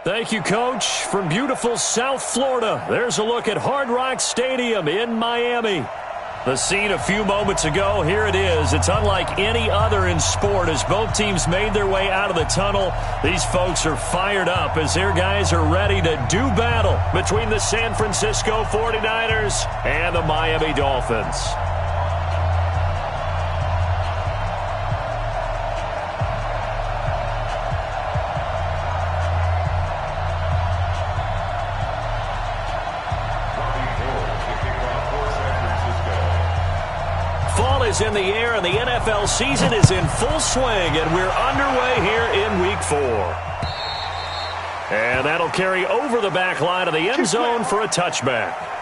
Thank you, Coach. From beautiful South Florida, there's a look at Hard Rock Stadium in Miami. The scene a few moments ago, here it is. It's unlike any other in sport as both teams made their way out of the tunnel. These folks are fired up as their guys are ready to do battle between the San Francisco 49ers and the Miami Dolphins. In the air, and the NFL season is in full swing, and we're underway here in Week 4. And that'll carry over the back line of the end zone for a touchback.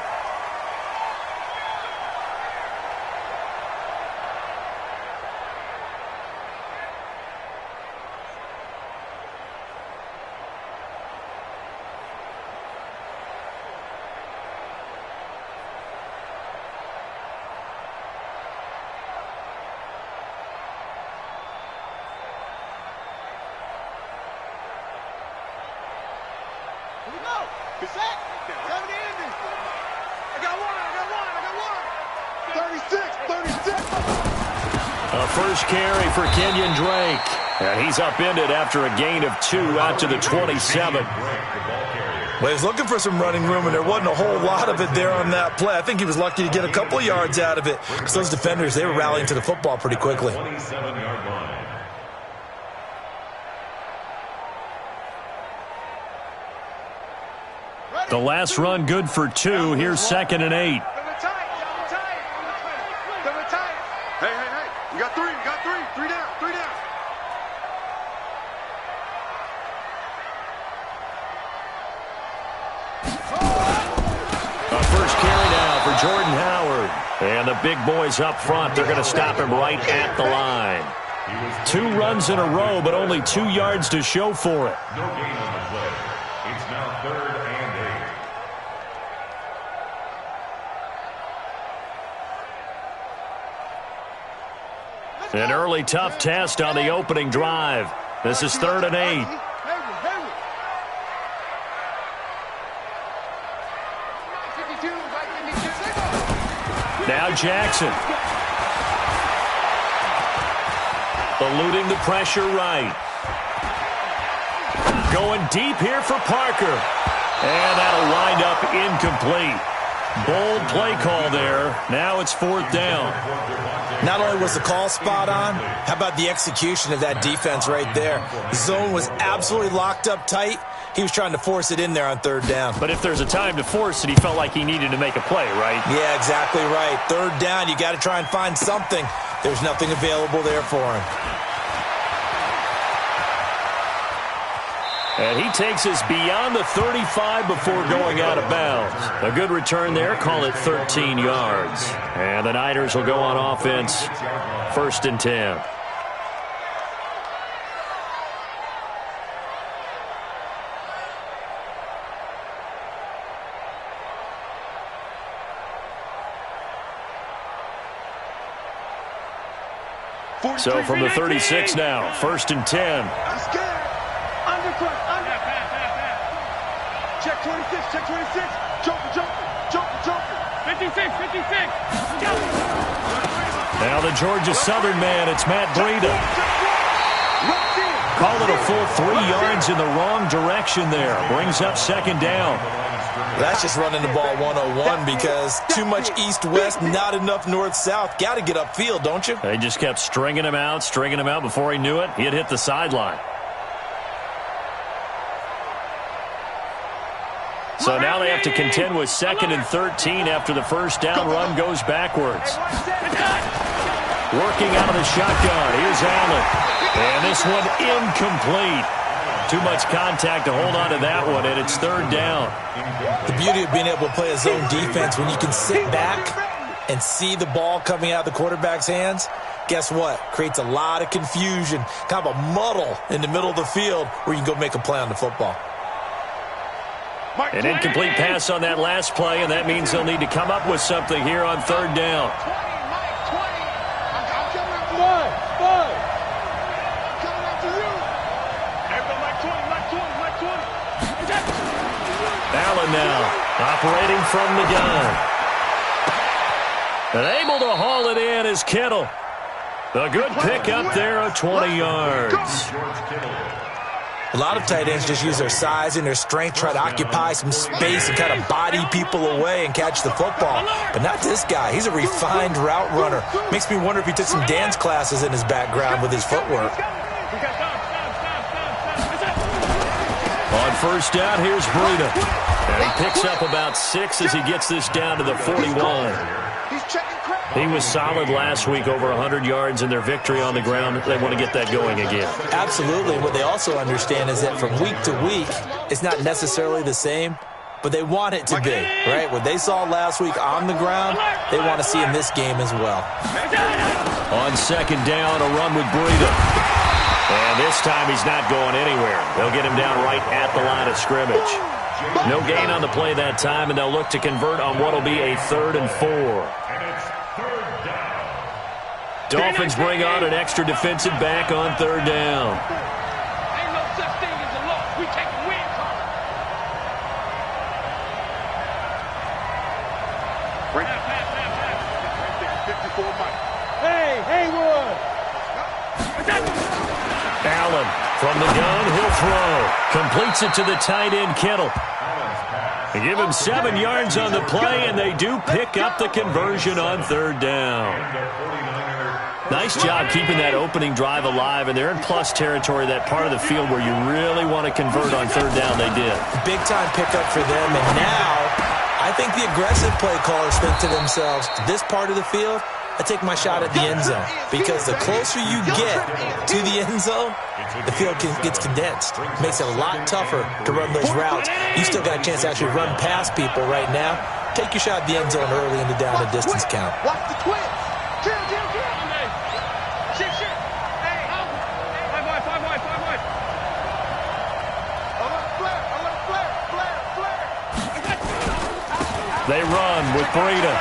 First carry for Kenyon Drake. And he's upended after a gain of 2 out to the 27. Well, he's looking for some running room, and there wasn't a whole lot of it there on that play. I think he was lucky to get a couple of yards out of it because those defenders, they were rallying to the football pretty quickly. The last run good for 2. Here's 2nd and 8. You got 3. You got 3. 3 down. 3 down. A first carry now for Jordan Howard. And the big boys up front, they're going to stop him right at the line. 2 runs in a row, but only 2 yards to show for it. No gain on the play. It's now 3rd and 8. An early tough test on the opening drive. This is 3rd and 8. Now Jackson. Eluding the pressure right. Going deep here for Parker. And that'll wind up incomplete. Bold play call there. Now it's 4th down. Not only was the call spot on, how about the execution of that defense right there? The zone was absolutely locked up tight. He was trying to force it in there on 3rd down. But if there's a time to force it, he felt like he needed to make a play, right? Yeah, exactly right. 3rd down, you got to try and find something. There's nothing available there for him. And he takes us beyond the 35 before going out of bounds. A good return there, call it 13 yards. And the Niners will go on offense, 1st and 10. So from the 36 now, 1st and 10. Check 26, check 26. Jumper. 56. Now the Georgia Southern man, it's Matt Breida. Call it a full 3 yards in the wrong direction there. Brings up 2nd down. That's just running the ball 101 because too much east-west, not enough north-south. Got to get upfield, don't you? They just kept stringing him out. Before he knew it, he had hit the sideline. So now they have to contend with 2nd and 13 after the first down run goes backwards. Working out of the shotgun. Here's Allen. And this one incomplete. Too much contact to hold on to that one, and it's 3rd down. The beauty of being able to play a zone defense when you can sit back and see the ball coming out of the quarterback's hands, guess what? Creates a lot of confusion, kind of a muddle in the middle of the field where you can go make a play on the football. An incomplete pass on that last play, and that means they'll need to come up with something here on 3rd down. Operating from the gun. And able to haul it in is Kittle. A good pickup there of 20 yards. A lot of tight ends just use their size and their strength, try to occupy some space and kind of body people away and catch the football. But not this guy. He's a refined route runner. Makes me wonder if he took some dance classes in his background with his footwork. On first down, here's Breida. And he picks up about 6 as he gets this down to the 41. He was solid last week, over 100 yards in their victory on the ground. They want to get that going again. Absolutely. What they also understand is that from week to week, it's not necessarily the same, but they want it to be, right? What they saw last week on the ground, they want to see in this game as well. On second down, a run with Breida. And this time he's not going anywhere. They'll get him down right at the line of scrimmage. No gain on the play that time, and they'll look to convert on what will be a 3rd and 4. Dolphins bring on an extra defensive back on 3rd down. Ain't no such thing as a loss. We take a win. Right. 54 Mike. Hey, Haywood. Allen from the gun, he'll throw. Completes it to the tight end, Kittle. They give him 7 yards on the play, and they do pick up the conversion on 3rd down. Nice job keeping that opening drive alive, and they're in plus territory, that part of the field where you really want to convert on 3rd down. They did. Big-time pickup for them, and now I think the aggressive play callers think to themselves, this part of the field, I take my shot at the end zone, because the closer you get to the end zone, the field gets condensed. It makes it a lot tougher to run those routes. You still got a chance to actually run past people right now. Take your shot at the end zone early in the down and distance count. Watch the twist. Kill. Shit. Hey. 5 wide. Flare. They run with Breida.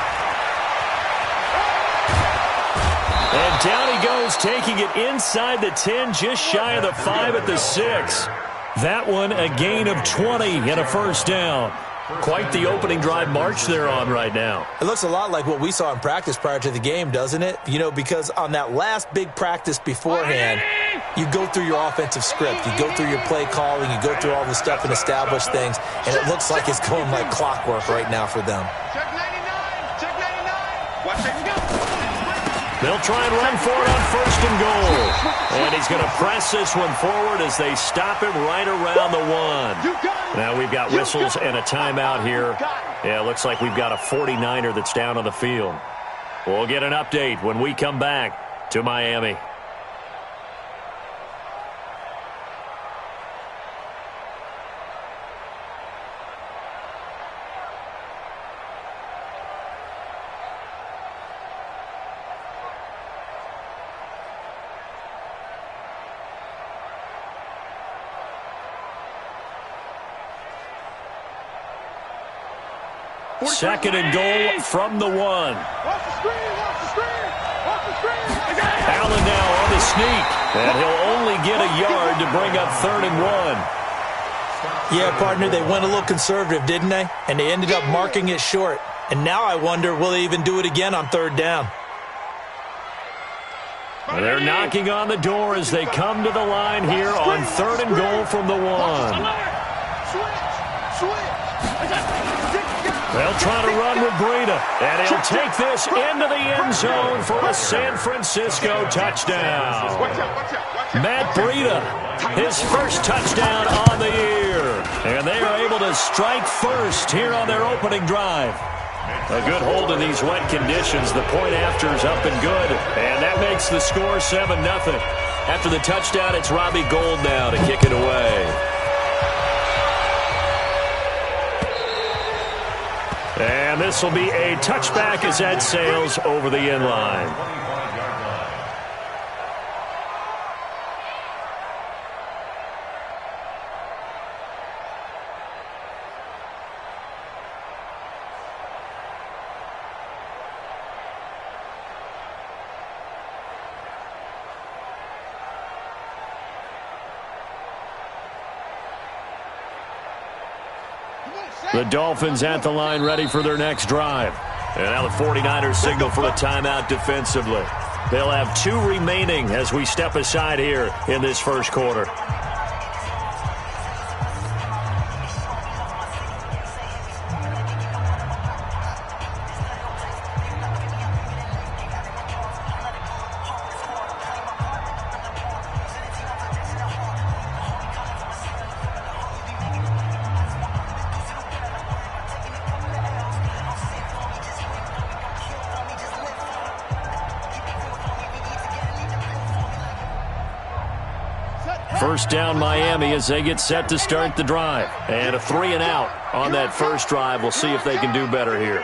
And down he goes, taking it inside the 10, just shy of the 5 at the 6. That one a gain of 20 and a first down. Quite the opening drive march they're on right now. It looks a lot like what we saw in practice prior to the game, doesn't it? You know, because on that last big practice beforehand, you go through your offensive script. You go through your play calling. You go through all the stuff and establish things. And it looks like it's going like clockwork right now for them. Check 99. Watch it. They'll try and run for it on 1st and goal. And he's going to press this one forward as they stop him right around the 1. Now we've got whistles and a timeout here. Yeah, it looks like we've got a 49er that's down on the field. We'll get an update when we come back to Miami. Second and goal from the 1. Watch the screen. Allen now on the sneak, and he'll only get a yard to bring up 3rd and 1. Yeah, partner, they went a little conservative, didn't they? And they ended up marking it short. And now I wonder, will they even do it again on 3rd down? They're knocking on the door as they come to the line here on 3rd and goal from the 1. They'll try to run with Breida, and he'll take this into the end zone for a San Francisco touchdown. Matt Breida, his first touchdown on the year. And they are able to strike first here on their opening drive. A good hold in these wet conditions. The point after is up and good, and that makes the score 7-0. After the touchdown, it's Robbie Gould now to kick it away. And this will be a touchback as that sails over the end line. Come on. The Dolphins at the line ready for their next drive. And now the 49ers signal for a timeout defensively. They'll have 2 remaining as we step aside here in this first quarter. First down Miami as they get set to start the drive. And a 3-and-out on that first drive. We'll see if they can do better here.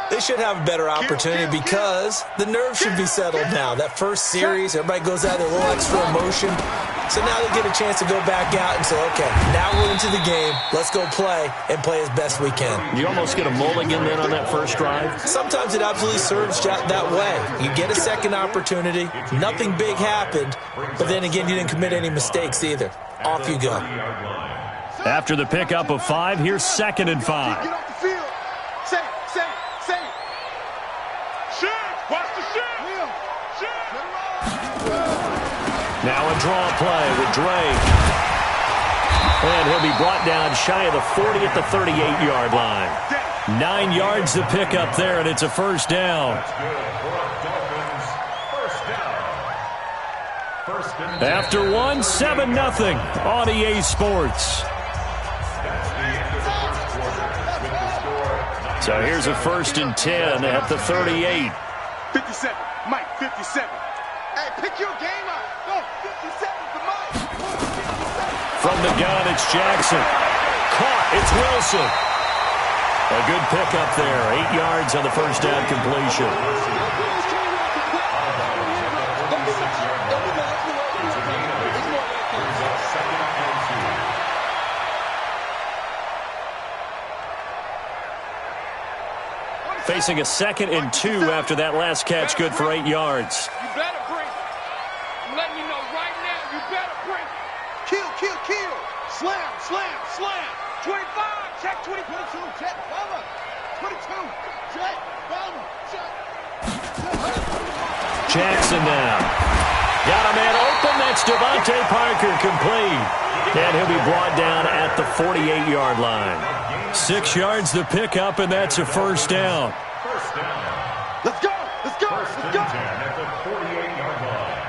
They should have a better opportunity because the nerves should be settled now. That first series, everybody goes out there, a little extra emotion. So now they get a chance to go back out and say, okay, now we're into the game. Let's go play and play as best we can. You almost get a mulligan then on that first drive? Sometimes it absolutely serves that way. You get a second opportunity. Nothing big happened. But then again, you didn't commit any mistakes either. Off you go. After the pickup of 5, here's 2nd and 5. Get off the field. Say it. Watch the shit. Now a draw play with Drake. And he'll be brought down shy of the 40 at the 38-yard line. 9 yards to pick up there, and it's a first down. After 1, 7-0 on EA Sports. So here's a 1st and 10 at the 38. 57. Mike, 57. Hey, pick your game up. Go, 57 for Mike. From the gun, it's Jackson. Caught, it's Wilson. A good pickup there. 8 yards on the first down completion. Facing a 2nd and 2 after that last catch, good for 8 yards. You better bring it. I'm letting you know right now, you better bring it. Kill. Slam. 25, check 22, check, Bama. 22, check, Bama, check. Jackson now. Got a man open. That's Devontae Parker, complete. And he'll be brought down at the 48-yard line. 6 yards to pick up, and that's a first down. Let's go. First and 10 at the 48-yard line.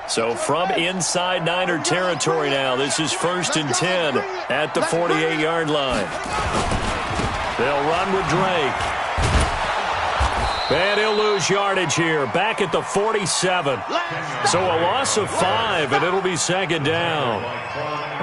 So from inside Niner territory now, this is 1st and 10 at the 48-yard line. They'll run with Drake. And he'll lose yardage here, back at the 47. So a loss of 5, and it'll be 2nd down.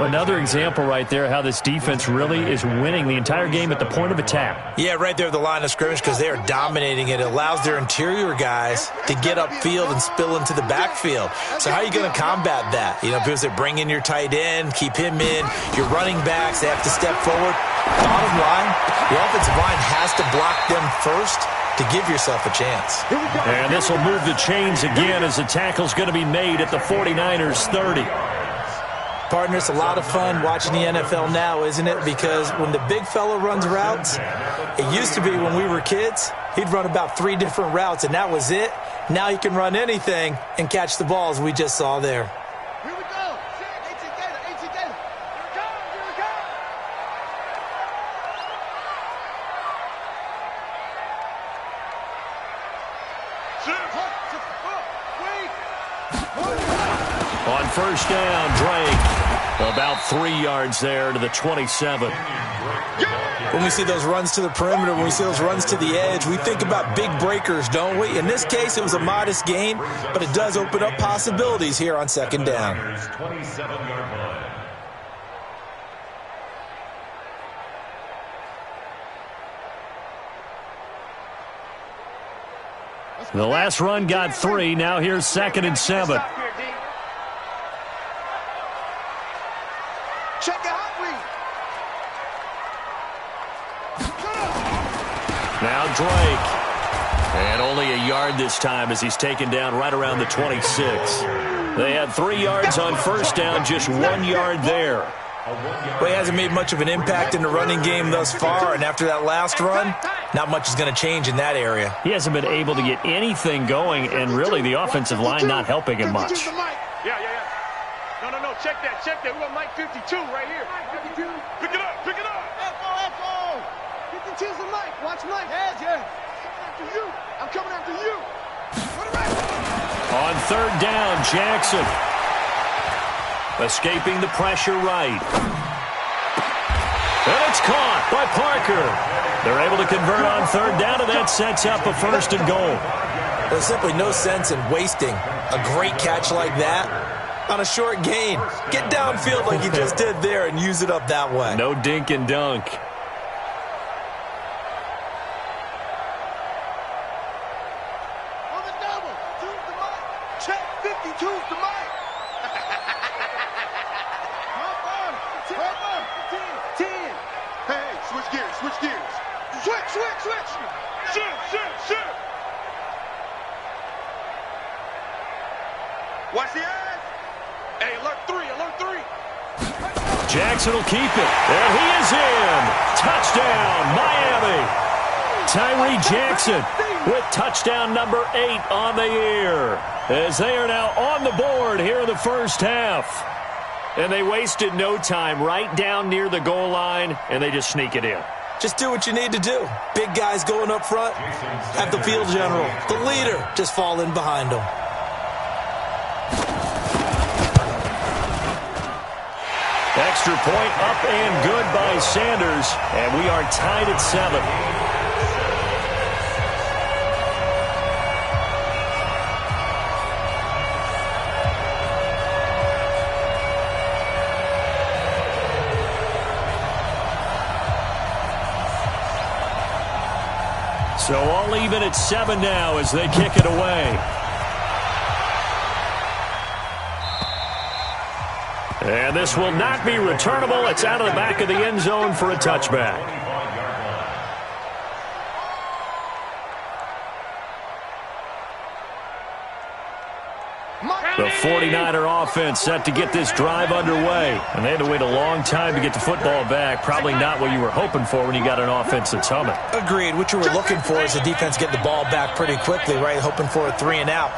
Another example right there how this defense really is winning the entire game at the point of attack. Yeah, right there at the line of scrimmage because they are dominating it. It allows their interior guys to get upfield and spill into the backfield. So how are you going to combat that? You know, because they bring in your tight end, keep him in. Your running backs, they have to step forward. Bottom line, the offensive line has to block them first to give yourself a chance. And this will move the chains again as the tackle's going to be made at the 49ers 30. Partner, it's a lot of fun watching the NFL now, isn't it? Because when the big fella runs routes, it used to be when we were kids, he'd run about 3 different routes, and that was it. Now he can run anything and catch the balls we just saw there. Here we go. 18 Gator. Here we go. On first down, Drake. About 3 yards there to the 27. When we see those runs to the perimeter, when we see those runs to the edge, we think about big breakers, don't we? In this case, it was a modest gain, but it does open up possibilities here on 2nd down. 27-yard line. The last run got 3. Now here's 2nd and 7. Check it out, read. Now Drake. And only a yard this time as he's taken down right around the 26. They had 3 yards on first down, just 1 yard there. Well, he hasn't made much of an impact in the running game thus far, and after that last run, not much is going to change in that area. He hasn't been able to get anything going, and really the offensive line not helping him much. Yeah. No, check that. We got Mike 52 right here. 52. Pick it up. Echo. 52's the Mike. Watch Mike. Yeah. I'm coming after you. On third down, Jackson. Escaping the pressure right. And it's caught by Parker. They're able to convert on third down, and that sets up a 1st and goal. There's simply no sense in wasting a great catch like that on a short gain. Get downfield like you just did there and use it up that way. No dink and dunk. On the double. 2's the Mike. Check 52's the Mike. Hop on. 10. Hey, switch gears. Switch. Shoot. Watch the eyes. Hey, alert 3. Jackson will keep it. And he is in. Touchdown, Miami. Tyree Jackson with touchdown number 8 on the year, as they are now on the board here in the first half. And they wasted no time, right down near the goal line, and they just sneak it in. Just do what you need to do. Big guys going up front. Have the field general, the leader, just fall in behind them. Extra point up and good by Sanders, and we are tied at 7. So all even at 7 now as they kick it away. And this will not be returnable. It's out of the back of the end zone for a touchback. The 49er offense set to get this drive underway. And they had to wait a long time to get the football back. Probably not what you were hoping for when you got an offense that's humming. Agreed. What you were looking for is the defense get the ball back pretty quickly, right? Hoping for a 3 and out.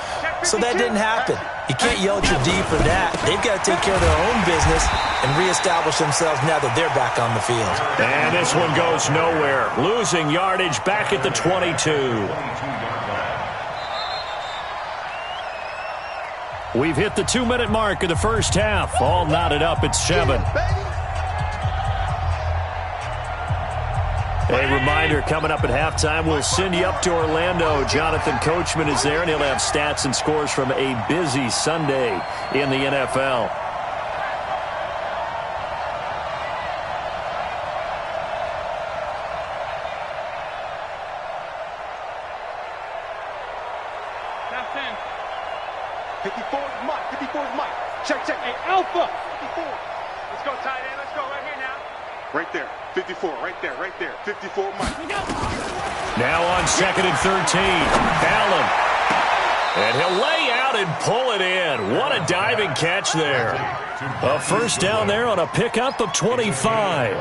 So that didn't happen. You can't yell at your D for that. They've got to take care of their own business and reestablish themselves now that they're back on the field. And this one goes nowhere. Losing yardage back at the 22. We've hit the 2-minute mark of the first half. All knotted up at 7. A reminder, coming up at halftime, we'll send you up to Orlando. Jonathan Coachman is there, and he'll have stats and scores from a busy Sunday in the NFL. Check. Hey, Alpha. 54. Let's go, tight end. Let's go right here now. Right there. 54. Right there. 54, Mike. Now on 2nd and 13. Allen. And he'll lay out and pull it in. What a diving catch there. A first down there on a pickup of 25.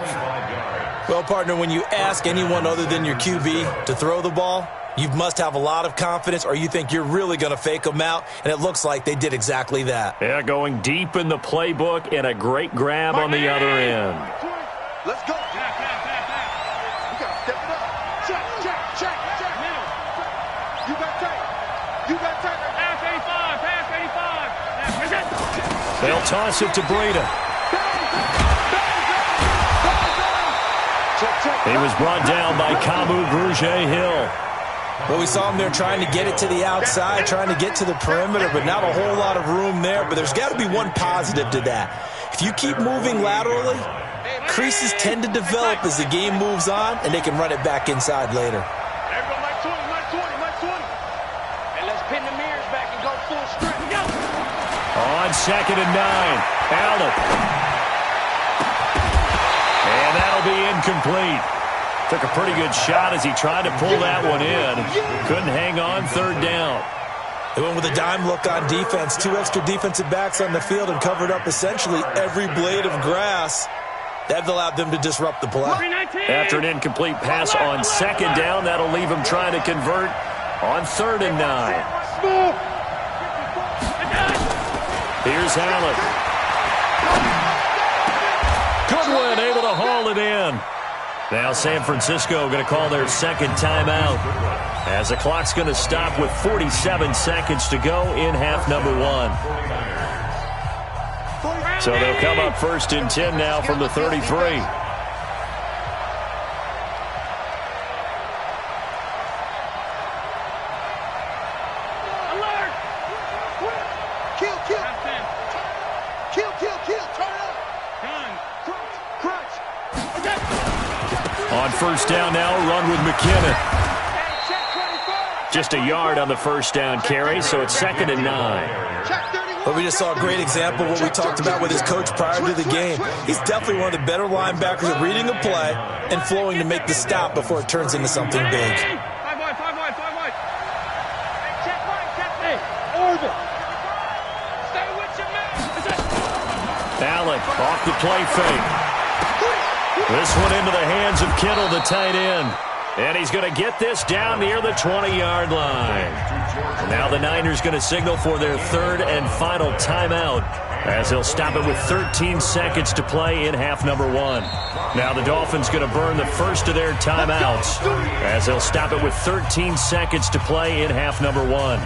Well, partner, when you ask anyone other than your QB to throw the ball, you must have a lot of confidence, or you think you're really going to fake them out, and it looks like they did exactly that. Yeah, going deep in the playbook, and a great grab on the other end. Let's go. We got to step it up. Check. You got tight. Pass 85. They'll toss it to Breida. He was brought down by Kamu Grugier-Hill. Well, we saw him there trying to get it to the outside, trying to get to the perimeter, but not a whole lot of room there. But there's got to be one positive to that. If you keep moving laterally, creases tend to develop as the game moves on, and they can run it back inside later. There we go, Mike 20. And let's pin the mirrors back and go full strength. On 2nd and 9, Allen. And that'll be incomplete. Took a pretty good shot as he tried to pull that one in. Couldn't hang on 3rd down. They went with a dime look on defense. 2 extra defensive backs on the field and covered up essentially every blade of grass. That allowed them to disrupt the play. After an incomplete pass on second down, that'll leave them trying to convert on 3rd and 9. Here's Allen. Goodwin able to haul it in. Now San Francisco going to call their second timeout as the clock's going to stop with 47 seconds to go in half number 1. So they'll come up 1st and 10 now from the 33. On 1st down now, run with McKinnon. Just a yard on the 1st down carry, so it's 2nd and 9. But we just saw a great example of what we talked about with his coach prior to the game. He's definitely one of the better linebackers at reading the play and flowing to make the stop before it turns into something big. Allen off the play fake. This one into the hands of Kittle, the tight end. And he's going to get this down near the 20-yard line. Now the Niners going to signal for their 3rd and final timeout as they'll stop it with 13 seconds to play in half number 1. Now the Dolphins going to burn the first of their timeouts as they'll stop it with 13 seconds to play in half number 1.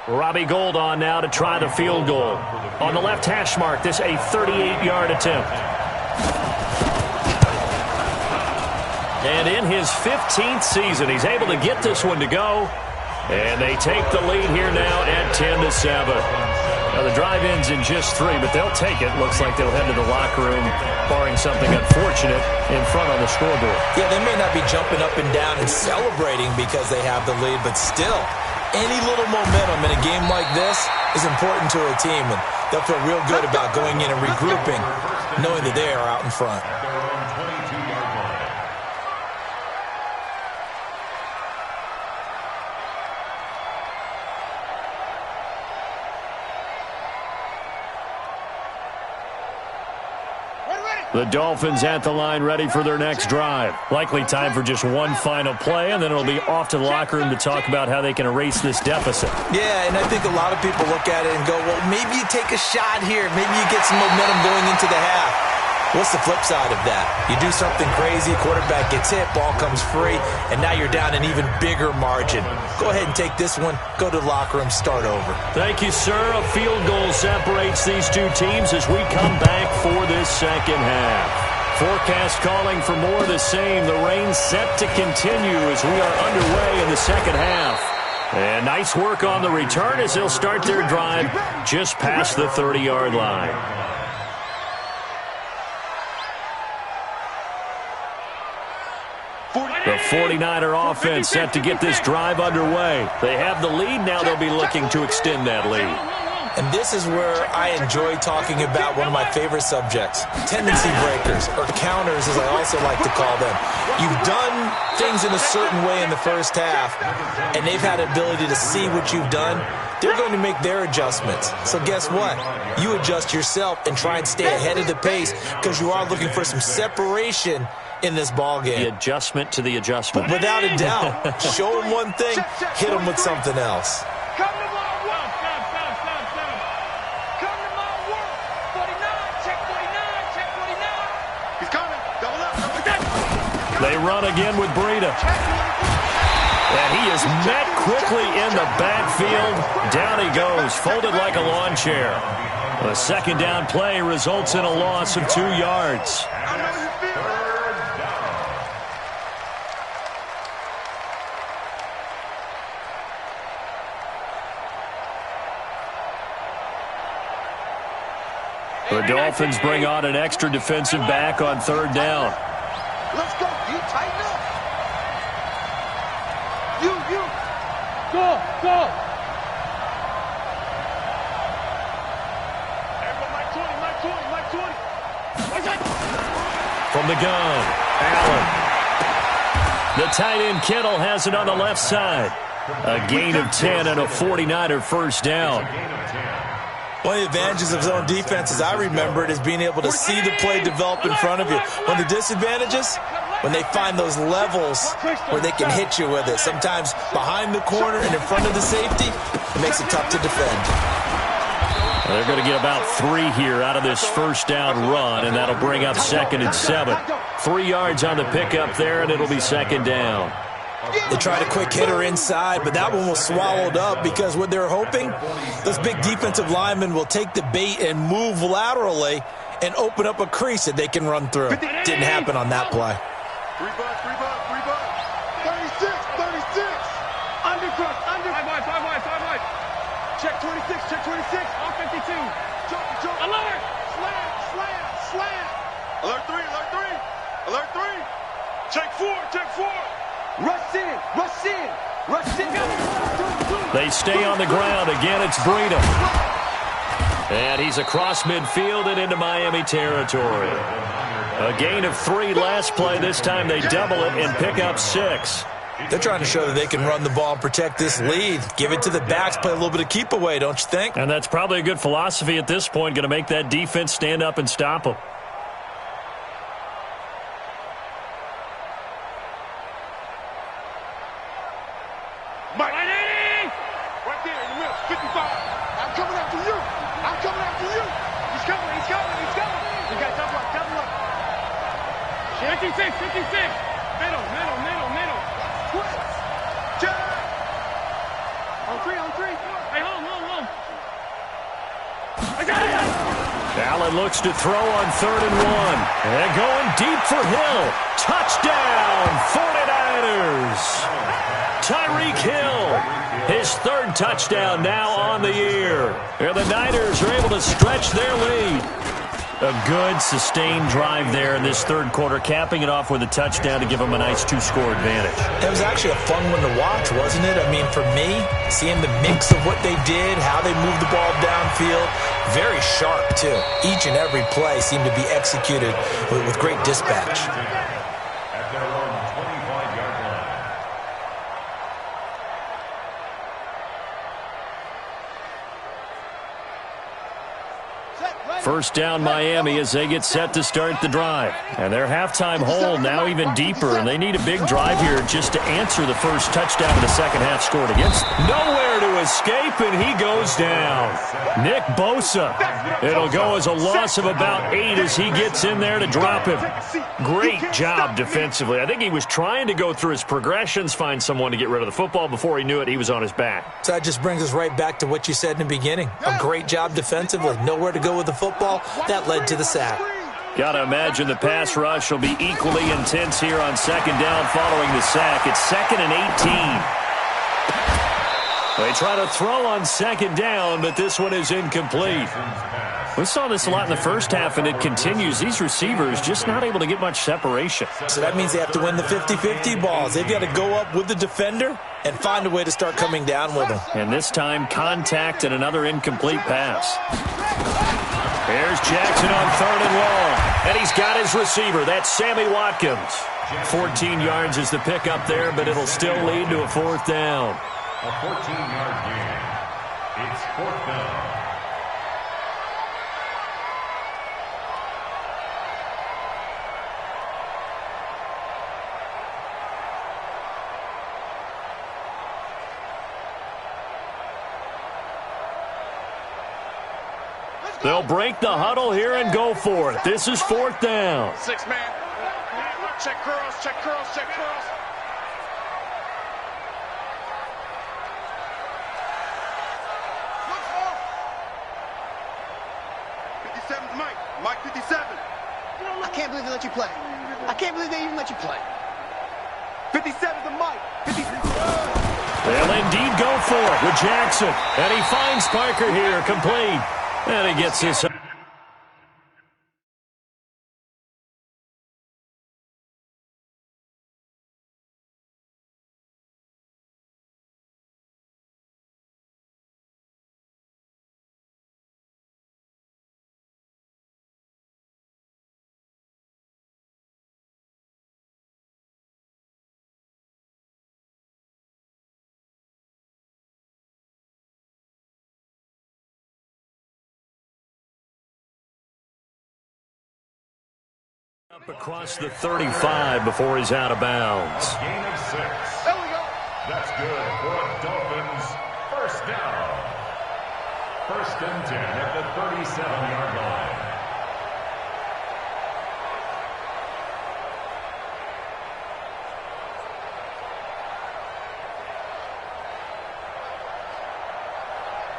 Robbie Gould on now to try the field goal. On the left hash mark, this a 38-yard attempt. And in his 15th season, he's able to get this one to go. And they take the lead here now at 10-7. Now the drive ends in just 3, but they'll take it. Looks like they'll head to the locker room, barring something unfortunate in front on the scoreboard. Yeah, they may not be jumping up and down and celebrating because they have the lead, but still, any little momentum in a game like this is important to a team, and they'll feel real good about going in and regrouping, knowing that they are out in front. The Dolphins at the line ready for their next drive. Likely time for just one final play, and then it'll be off to the locker room to talk about how they can erase this deficit. Yeah, and I think a lot of people look at it and go, well, maybe you take a shot here. Maybe you get some momentum going into the half. What's the flip side of that? You do something crazy, quarterback gets hit, ball comes free, and now you're down an even bigger margin. Go ahead and take this one, go to the locker room, start over. Thank you, sir. A field goal separates these two teams as we come back for this second half. Forecast calling for more of the same. The rain set to continue as we are underway in the second half. And nice work on the return as they'll start their drive just past the 30-yard line. The 49er offense set to get this drive underway. They have the lead. Now they'll be looking to extend that lead. And this is where I enjoy talking about one of my favorite subjects, tendency breakers, or counters as I also like to call them. You've done things in a certain way in the first half, and they've had the ability to see what you've done. They're going to make their adjustments. So guess what? You adjust yourself and try and stay ahead of the pace because you are looking for some separation in this ball game. The adjustment to the adjustment. Without a doubt. Show them one thing, hit them with something else. Come to my work. Come to my work. 49, check 49, check 49. He's coming. Double up. They run again with Breida. And he is met quickly in the backfield. Down he goes, folded like a lawn chair. A second down play results in a loss of 2 yards. I know you feel it. The Dolphins bring on an extra defensive back on third down. Let's go. You tighten up. You. Go. Mike 20. From the gun, Allen. The tight end Kittle has it on the left side. A gain of 10 and a 49er first down. One of the advantages of zone defense, as I remember it, is being able to see the play develop in front of you. One of the disadvantages, when they find those levels where they can hit you with it. Sometimes behind the corner and in front of the safety, it makes it tough to defend. They're going to get about 3 here out of this first down run, and that'll bring up 2nd and 7. 3 yards on the pickup there, and it'll be 2nd down. They tried a quick hitter inside, but that one was swallowed up because what they're hoping, those big defensive linemen will take the bait and move laterally and open up a crease that they can run through. Didn't happen on that play. 3 bucks. 36. Undercross. 5 wide. Check 26. All 52. Jump. Alert. Slam. Alert 3. Check 4. Rush in. They stay on the ground. Again, it's Breida. And he's across midfield and into Miami territory. A gain of 3 last play. This time they double it and pick up 6. They're trying to show that they can run the ball and protect this lead. Give it to the backs, play a little bit of keep away, don't you think? And that's probably a good philosophy at this point. Going to make that defense stand up and stop them. Mike. Right there in the middle. 55. I'm coming after you. He's coming. You got double up. 56. Middle. Twist. On three. Hey, hold. I got it. Allen looks to throw on 3rd and 1. And going deep for Hill. Touchdown, 49ers. Tyreek Hill, his 3rd touchdown now on the year. And the Niners are able to stretch their lead. A good, sustained drive there in this 3rd quarter, capping it off with a touchdown to give them a nice 2-score advantage. It was actually a fun one to watch, wasn't it? I mean, for me, seeing the mix of what they did, how they moved the ball downfield, very sharp, too. Each and every play seemed to be executed with great dispatch. At their own 25-yard line. First down Miami as they get set to start the drive. And their halftime hole now even deeper, and they need a big drive here just to answer the first touchdown of the second half scored against them. Nowhere to escape, and he goes down. Nick Bosa. It'll go as a loss of about 8 as he gets in there to drop him. Great job defensively. I think he was trying to go through his progressions, find someone to get rid of the football. Before he knew it, he was on his back. So that just brings us right back to what you said in the beginning. A great job defensively. Nowhere to go with the football. That led to the sack. Got to imagine the pass rush will be equally intense here on second down following the sack. It's 2nd and 18. They try to throw on second down, but this one is incomplete. We saw this a lot in the first half, and it continues. These receivers just not able to get much separation. So that means they have to win the 50-50 balls. They've got to go up with the defender and find a way to start coming down with them. And this time, contact and another incomplete pass. Here's Jackson on 3rd and long. And he's got his receiver. That's Sammy Watkins. 14 yards is the pickup there, but it'll still lead to a 4th down. A 14-yard gain. It's 4th down. They'll break the huddle here and go for it. This is 4th down. 6-man. Check curls, check curls, check curls. Looks off. 57's Mike. Mike 57. I can't believe they let you play. I can't believe they even let you play. 57's the Mike. 57. They'll indeed go for it with Jackson. And he finds Parker here, complete. And he gets this. Up across the 35 before he's out of bounds. A gain of 6. There we go. That's good for a Dolphins 1st down. 1st and 10 at the 37-yard line.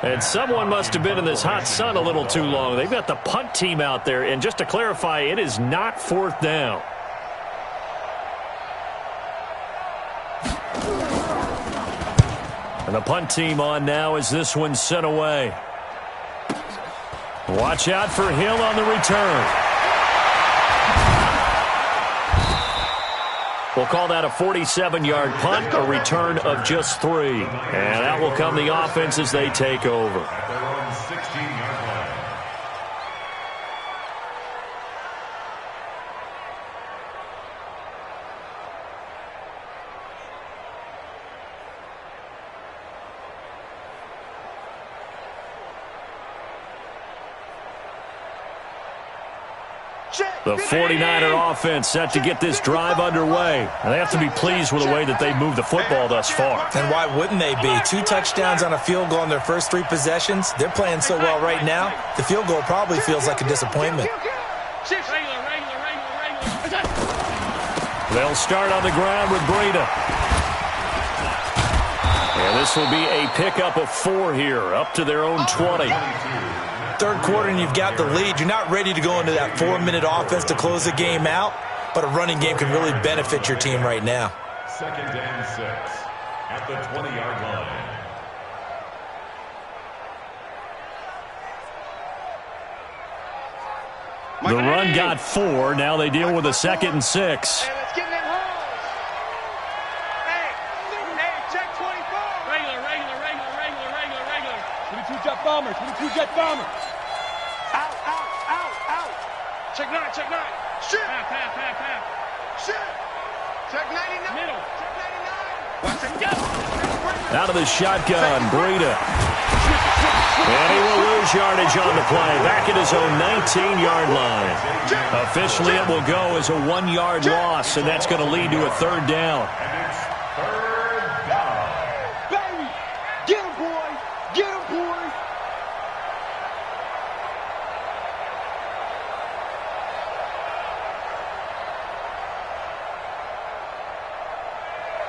And someone must have been in this hot sun a little too long. They've got the punt team out there. And just to clarify, it is not 4th down. And the punt team on now as this one's sent away. Watch out for Hill on the return. We'll call that a 47-yard punt, a return of just 3. And that will come the offense as they take over. At their own 16-yard line. The 49er offense set to get this drive underway. And they have to be pleased with the way that they've moved the football thus far. And why wouldn't they be? 2 touchdowns on a field goal in their first 3 possessions. They're playing so well right now, the field goal probably feels like a disappointment. They'll start on the ground with Breida. And this will be a pickup of 4 here, up to their own 20. 3rd quarter and you've got the lead. You're not ready to go into that 4-minute offense to close the game out, but a running game can really benefit your team right now. 2nd and 6 at the 20-yard line. The run got 4. Now they deal with a 2nd and 6. Hey, let's get in them holes. Hey, check 24. Regular. 22 jet bomber. Out. Check 9. Shit. Half. Shit. Check 99. Middle. Check 99. Watch him go. Out of the shotgun, Breida. And he will lose yardage on the play. Back at his own 19-yard line. Officially, it will go as a 1-yard loss, and that's going to lead to a 3rd down. And it's 3rd down. Baby, get him, boy. Get him, boy.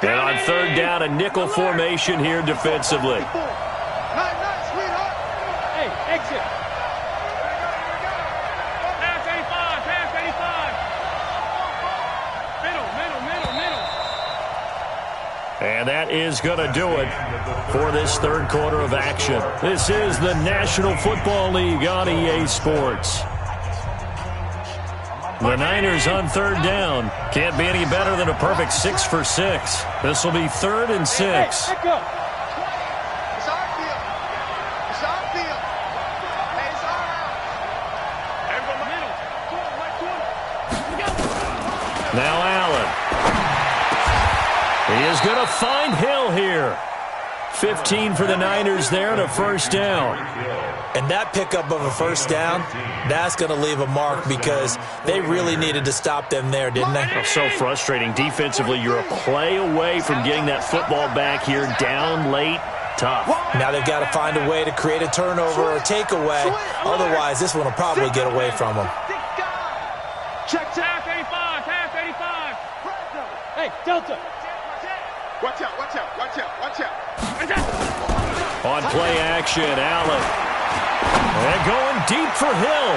And on 3rd down, a nickel formation here defensively. Nice, sweetheart. Hey, exit. Pass 85. Middle. And that is going to do it for this 3rd quarter of action. This is the National Football League on EA Sports. The Niners on third down. Can't be any better than a perfect 6 for 6. This will be 3rd and 6. It's our field. It's our field. Hey, it's our house. Now Allen. He is going to find Hill here. 15 for the Niners there and a first down. And that pickup of a first down, that's going to leave a mark because they really needed to stop them there, didn't they? Oh, so frustrating. Defensively, you're a play away from getting that football back here. Down late, tough. Now they've got to find a way to create a turnover or takeaway. Otherwise, this one will probably get away from them. Check half 85, half 85. Hey, Delta. Watch out, watch out, watch out, watch out. On play action, Allen. And going deep for Hill.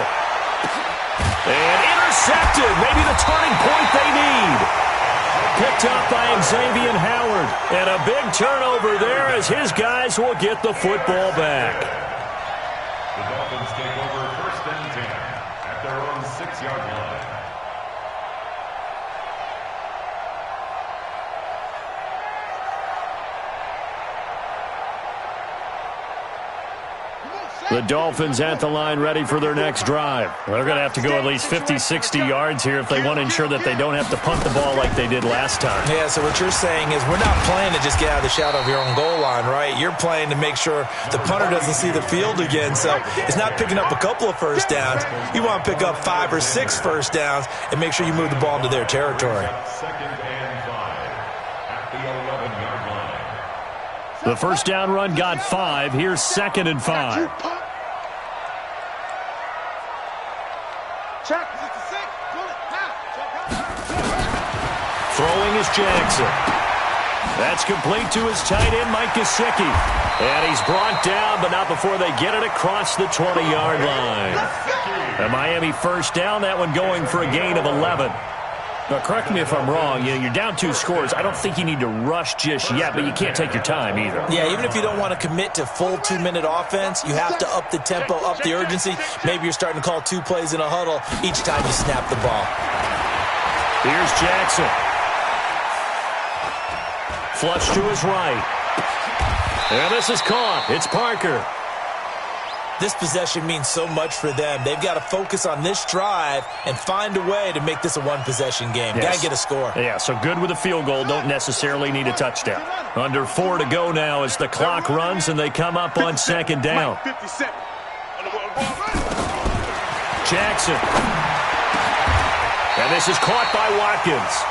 And intercepted. Maybe the turning point they need. Picked up by Xavier Howard. And a big turnover there as his guys will get the football back. The Dolphins take over 1st and 10 at their own 6-yard line. The Dolphins at the line ready for their next drive. They're going to have to go at least 50, 60 yards here if they want to ensure that they don't have to punt the ball like they did last time. Yeah, so what you're saying is we're not playing to just get out of the shadow of your own goal line, right? You're playing to make sure the punter doesn't see the field again. So it's not picking up a couple of first downs. You want to pick up 5 or 6 first downs and make sure you move the ball into their territory. 2nd and 5 at the 11-yard line. The first down run got 5. Here's 2nd and 5. Check. Throwing is Jackson. That's complete to his tight end, Mike Gesicki. And he's brought down, but not before they get it across the 20-yard line. A Miami first down, that one going for a gain of 11. Now, correct me if I'm wrong. You're down 2 scores. I don't think you need to rush just yet, but you can't take your time either. Yeah, even if you don't want to commit to full 2-minute offense, you have to up the tempo, up the urgency. Maybe you're starting to call 2 plays in a huddle each time you snap the ball. Here's Jackson. Flush to his right. And this is caught. It's Parker. This possession means so much for them. They've got to focus on this drive and find a way to make this a one-possession game. Yes. Got to get a score. Yeah, so good with a field goal. Don't necessarily need a touchdown. Under 4 to go now as the clock runs and they come up on 2nd down. 57. Jackson. And this is caught by Watkins.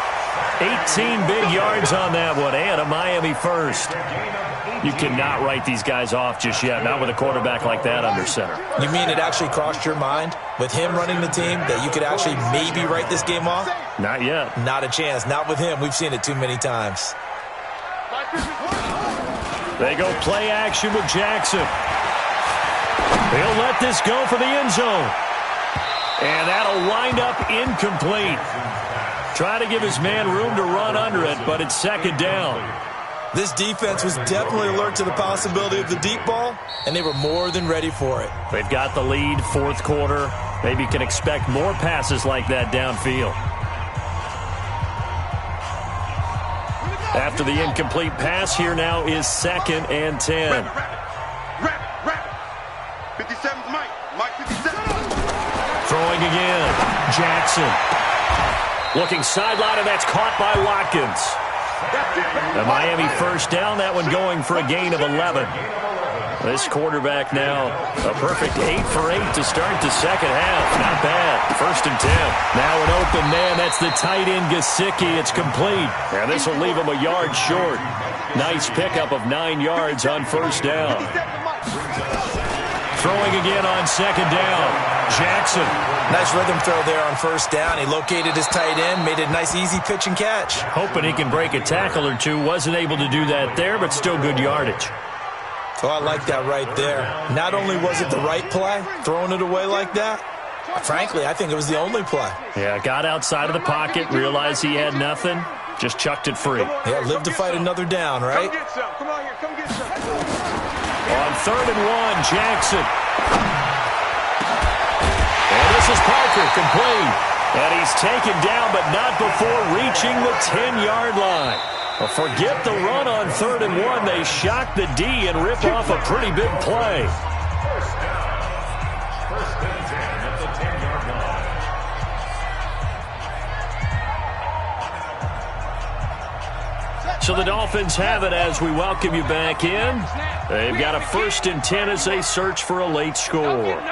18 big yards on that one and a Miami first. You cannot write these guys off just yet, not with a quarterback like that under center. You mean it actually crossed your mind with him running the team that you could actually maybe write this game off? Not yet. Not a chance. Not with him. We've seen it too many times. They go play action with Jackson. He'll let this go for the end zone. And that'll wind up incomplete. Try to give his man room to run under it, but it's 2nd down. This defense was definitely alert to the possibility of the deep ball, and they were more than ready for it. They've got the lead, 4th quarter. Maybe you can expect more passes like that downfield. After the incomplete pass, here now is 2nd and 10. Rap. 57's Mike. Mike 57. Throwing again. Jackson. Looking sideline, and that's caught by Watkins. The Miami first down, that one going for a gain of 11. This quarterback now, a perfect 8 for 8 to start the 2nd half. Not bad. 1st and 10. Now an open man, that's the tight end Gesicki. It's complete. And this will leave him a yard short. Nice pickup of 9 yards on first down. Throwing again on 2nd down. Jackson. Nice rhythm throw there on first down. He located his tight end, made it a nice, easy pitch and catch. Hoping he can break a tackle or two. Wasn't able to do that there, but still good yardage. Oh, I like that right there. Not only was it the right play, throwing it away like that, frankly, I think it was the only play. Yeah, got outside of the pocket, realized he had nothing, just chucked it free. Yeah, live to fight another down, right? Come get some. Come on here. Come get some. On 3rd and 1, Jackson. And this is Parker, complete. And he's taken down, but not before reaching the 10-yard line. Well, forget the run on 3rd and 1. They shock the D and rip off a pretty big play. First down. First and 10 at the 10-yard line. So the Dolphins have it as we welcome you back in. They've got a 1st and 10 as they search for a late score.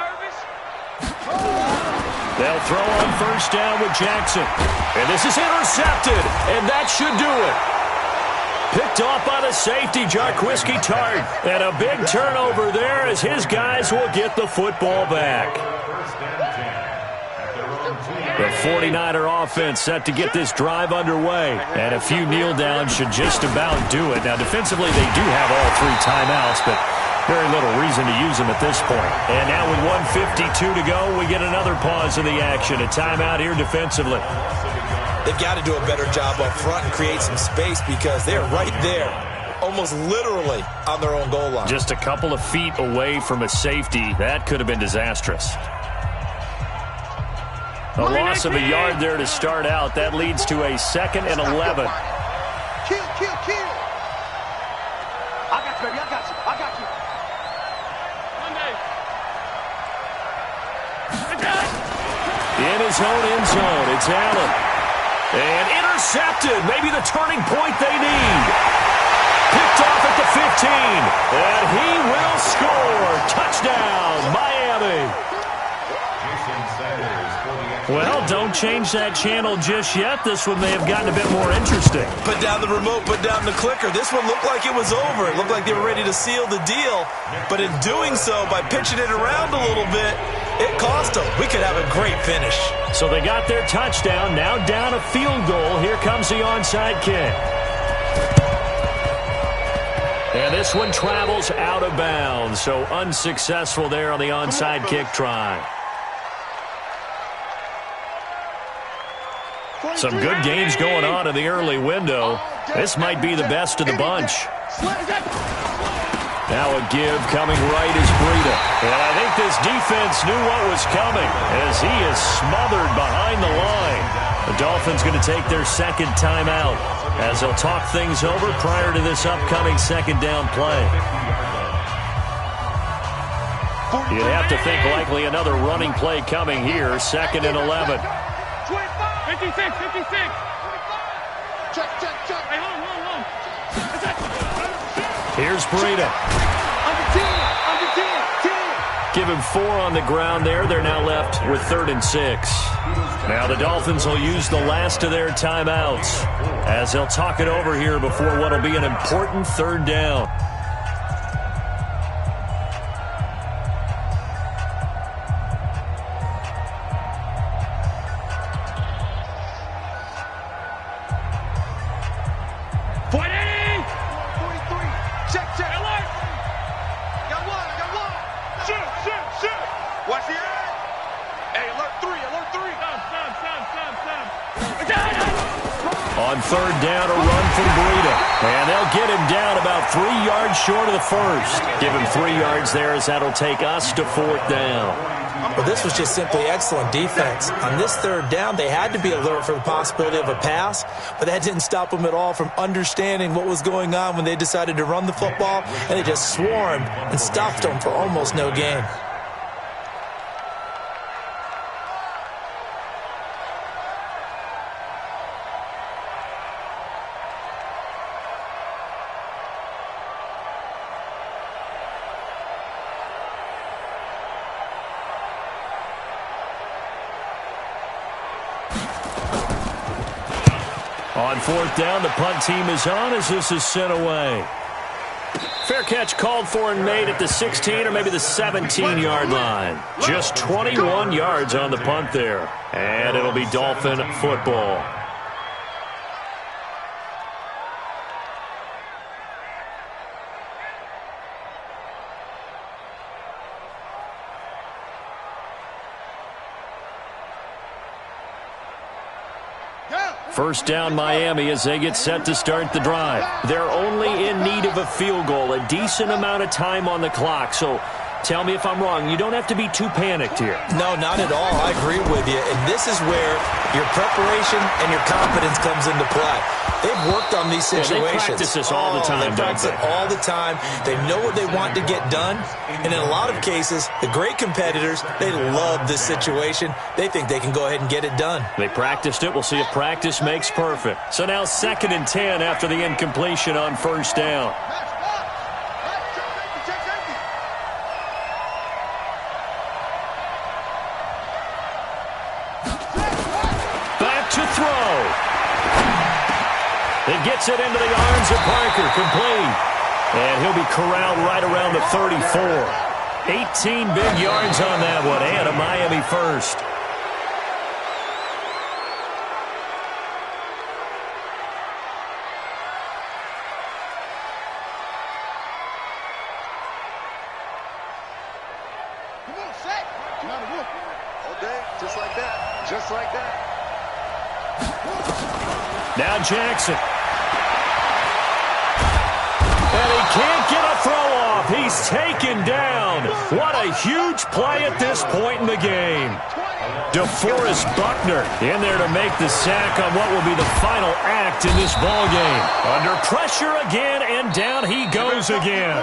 They'll throw on 1st down with Jackson. And this is intercepted, and that should do it. Picked off by the safety, Jarquiski Tart. And a big turnover there as his guys will get the football back. The 49er offense set to get this drive underway. And a few kneel downs should just about do it. Now, defensively, they do have all 3 timeouts, but very little reason to use them at this point. And now with 1:52 to go, we get another pause in the action. A timeout here defensively. They've got to do a better job up front and create some space because they're right there, almost literally on their own goal line. Just a couple of feet away from a safety. That could have been disastrous. A loss of a yard there to start out. That leads to a 2nd and 11. Kill, kill, kill. I got you, baby. I got you. I got you. In his own end zone, it's Allen. And intercepted. Maybe the turning point they need. Picked off at the 15. And he will score. Touchdown, Miami. Well, don't change that channel just yet. This one may have gotten a bit more interesting. Put down the remote, put down the clicker. This one looked like it was over. It looked like they were ready to seal the deal. But in doing so, by pitching it around a little bit, it cost them. We could have a great finish. So they got their touchdown. Now down a field goal. Here comes the onside kick. And this one travels out of bounds. So unsuccessful there on the onside kick try. Some good games going on in the early window. This might be the best of the bunch. Now a give coming right is Breida. And I think this defense knew what was coming as he is smothered behind the line. The Dolphins going to take their 2nd timeout as they'll talk things over prior to this upcoming 2nd down play. You'd have to think likely another running play coming here. 2nd and 11. 56, 56. Check, check, check. Hey, hold. Here's Breida. Under 10. Give him 4 on the ground there. They're now left with 3rd and 6. Now the Dolphins will use the last of their timeouts as they'll talk it over here before what will be an important 3rd down. On 3rd down, a run from Breida. And they'll get him down about 3 yards short of the 1st. Give him 3 yards there as that'll take us to 4th down. Well, this was just simply excellent defense. On this 3rd down, they had to be alert for the possibility of a pass, but that didn't stop them at all from understanding what was going on when they decided to run the football, and they just swarmed and stopped them for almost no gain. On 4th down, the punt team is on as this is sent away. Fair catch called for and made at the 16 or maybe the 17-yard line. Just 21 yards on the punt there. And it'll be Dolphin football. First down Miami as they get set to start the drive. They're only in need of a field goal, a decent amount of time on the clock. So Tell me if I'm wrong. You don't have to be too panicked here. No, not at all. I agree with you. And this is where your preparation and your confidence comes into play. They've worked on these situations. They practice this all the time. They practice it all the time. They know what they want to get done. And in a lot of cases, the great competitors, they love this situation. They think they can go ahead and get it done. They practiced it. We'll see if practice makes perfect. So now 2nd and 10 after the incompletion on 1st down. Back to throw. It gets it into the arms of Parker, complete. And he'll be corralled right around the 34. 18 big yards on that one, and a Miami first. Come on, set. All day, just like that. Just like that. Now Jackson. And he can't get a throw off. He's taken down. What a huge play at this point in the game. DeForest Buckner in there to make the sack on what will be the final act in this ball game. Under pressure again, and down he goes again.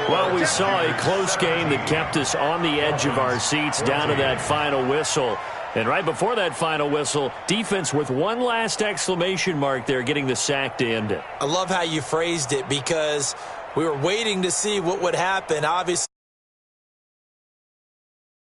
Well, we saw a close game that kept us on the edge of our seats down to that final whistle. And right before that final whistle, defense with one last exclamation mark there, getting the sack to end it. I love how you phrased it because we were waiting to see what would happen. Obviously,